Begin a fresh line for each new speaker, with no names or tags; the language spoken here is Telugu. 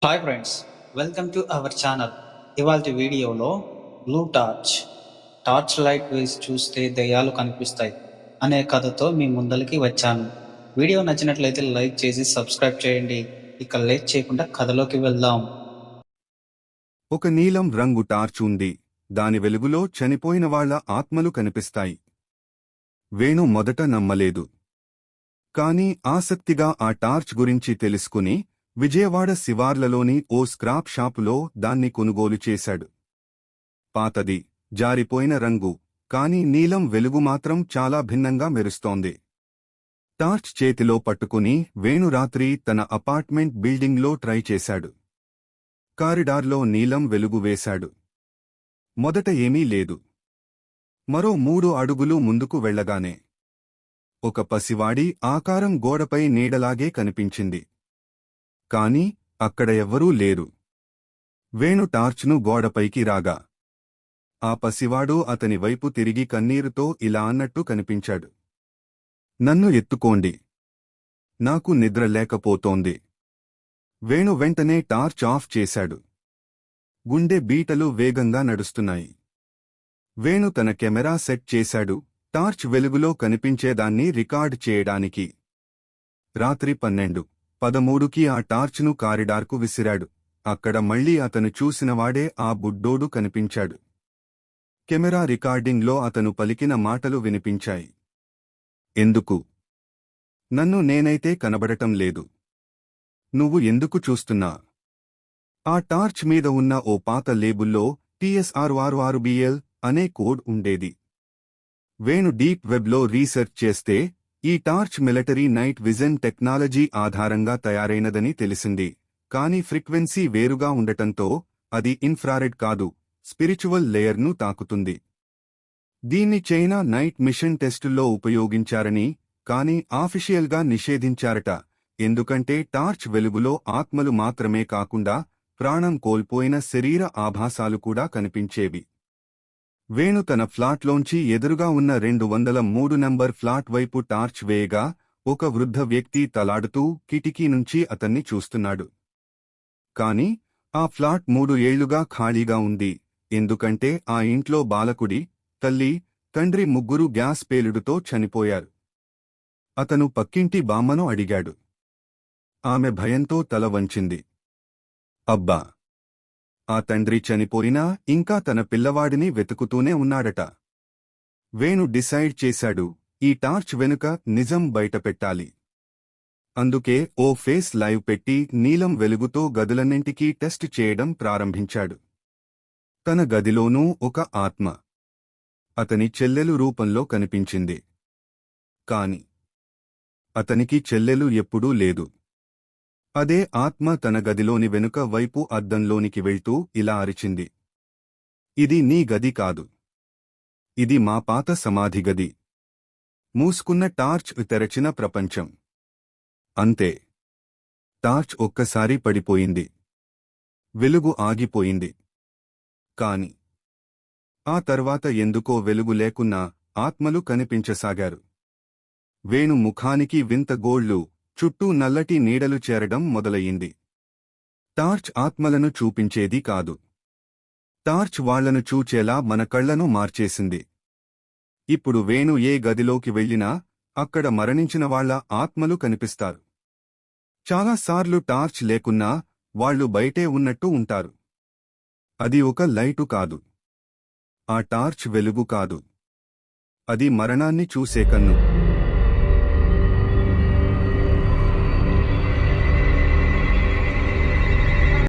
Hi friends, welcome to our channel. ఇవాల్టి వీడియోలో బ్లూ టార్చ్ లైట్ వేసి చూస్తే దెయ్యాలు కనిపిస్తాయి అనే కథతో మీ ముందరికి వచ్చాను. వీడియో నచ్చినట్లయితే లైక్ చేసి సబ్స్క్రైబ్ చేయండి. ఇక లేట్ చేయకుండా కథలోకి వెళ్దాం.
ఒక నీలం రంగు టార్చ్ ఉంది. దాని వెలుగులో చనిపోయిన వాళ్ల ఆత్మలు కనిపిస్తాయి. వేణు మొదట నమ్మలేదు. కాని ఆసక్తిగా ఆ టార్చ్ గురించి తెలుసుకుని విజయవాడ శివార్లలోని ఓ స్క్రాప్ షాపులో దాన్ని కొనుగోలు చేశాడు. పాతది, జారిపోయిన రంగు, కాని నీలం వెలుగు మాత్రం చాలా భిన్నంగా మెరుస్తోంది. టార్చ్ చేతిలో పట్టుకుని వేణు రాత్రి తన అపార్ట్మెంట్ బిల్డింగ్లో ట్రై చేశాడు. కారిడార్లో నీలం వెలుగు వేశాడు. మొదట ఏమీ లేదు. మరో 3 అడుగులు ముందుకు వెళ్లగానే ఒక పసివాడి ఆకారం గోడపై నీడలాగే కనిపించింది. కాని అక్కడ ఎవ్వరూ లేరు. వేణు టార్చ్ను గోడపైకి రాగా ఆ పసివాడు అతని వైపు తిరిగి కన్నీరుతో ఇలా అన్నట్టు కనిపించాడు. నన్ను ఎత్తుకోండి, నాకు నిద్ర లేకపోతోంది. వేణు వెంటనే టార్చ్ ఆఫ్ చేశాడు. గుండె బీటలు వేగంగా నడుస్తున్నాయి. వేణు తన కెమెరా సెట్ చేశాడు, టార్చ్ వెలుగులో కనిపించేదాన్ని రికార్డ్ చేయడానికి. రాత్రి 12:13కి ఆ టార్చ్ను కారిడార్కు విసిరాడు. అక్కడ మళ్లీ అతను చూసినవాడే ఆ బుడ్డోడు కనిపించాడు. కెమెరా రికార్డింగ్లో అతను పలికిన మాటలు వినిపించాయి. ఎందుకు? నన్ను నేనైతే కనబడటం లేదు. నువ్వు ఎందుకు చూస్తున్నా? ఆ టార్చ్ మీద ఉన్న ఓ పాత లేబుల్లో TSR66BL అనే కోడ్ ఉండేది. వేణు డీప్ వెబ్లో రీసెర్చ్ చేస్తే ఈ torch military night vision technology ఆధారంగా తయారైనదని తెలిసింది. కాని ఫ్రీక్వెన్సీ వేరుగా ఉండటంతో అది ఇన్ఫ్రారెడ్ కాదు, స్పిరిచువల్ లేయర్ను తాకుతుంది. దీన్ని చైనా నైట్ మిషన్ టెస్టుల్లో ఉపయోగించారని, కాని ఆఫిషియల్గా నిషేధించారట. ఎందుకంటే టార్చ్ వెలుగులో ఆత్మలు మాత్రమే కాకుండా ప్రాణం కోల్పోయిన శరీర ఆభాసాలు కూడా కనిపించేవి. వేణు తన ఫ్లాట్లోంచి ఎదురుగా ఉన్న 203 నంబర్ ఫ్లాట్ వైపు టార్చ్ వేయగా ఒక వృద్ధ వ్యక్తి తలాడుతూ కిటికీ నుంచి అతన్ని చూస్తున్నాడు. కాని ఆ ఫ్లాట్ 3 ఏళ్లుగా ఖాళీగా ఉంది. ఎందుకంటే ఆ ఇంట్లో బాలకుడి తల్లి, తండ్రి ముగ్గురు గ్యాస్ పేలుడుతో చనిపోయారు. అతను పక్కింటి బామ్మను అడిగాడు. ఆమె భయంతో తల వంచింది. అబ్బా! ఆ తండ్రి చనిపోయినా ఇంకా తన పిల్లవాడిని వెతుకుతూనే ఉన్నాడట. వేణు డిసైడ్ చేశాడు, ఈ టార్చ్ వెనుక నిజం బయటపెట్టాలి. అందుకే ఓ ఫేస్ లైవ్ పెట్టి నీలం వెలుగుతో గదులన్నింటికీ టెస్ట్ చేయడం ప్రారంభించాడు. తన గదిలోనూ ఒక ఆత్మ అతని చెల్లెలు రూపంలో కనిపించింది. కాని అతనికి చెల్లెలు ఎప్పుడూ లేదు. అదే ఆత్మ తన గదిలోని వెనుక వైపు అద్దంలోనికి వెళ్తూ ఇలా అరిచింది. ఇది నీ గది కాదు. ఇది మా పాత సమాధి గది. మూసుకున్న టార్చ్ తెరచిన ప్రపంచం. అంతే. టార్చ్ ఒక్కసారి పడిపోయింది. వెలుగు ఆగిపోయింది. కాని ఆ తర్వాత ఎందుకో వెలుగు లేకున్నా ఆత్మలు కనిపించసాగారు. వేణు ముఖానికి వింత గోళ్లు, చుట్టూ నల్లటి నీడలు చేరడం మొదలయ్యింది. టార్చ్ ఆత్మలను చూపించేది కాదు. టార్చ్ వాళ్లను చూచేలా మన కళ్లను మార్చేసింది. ఇప్పుడు వేణు ఏ గదిలోకి వెళ్లినా అక్కడ మరణించిన వాళ్ల ఆత్మలు కనిపిస్తారు. చాలాసార్లు టార్చ్ లేకున్నా వాళ్లు బయటే ఉన్నట్టు ఉంటారు. అది ఒక లైటు కాదు. ఆ టార్చ్ వెలుగు కాదు. అది మరణాన్ని చూసే కన్ను.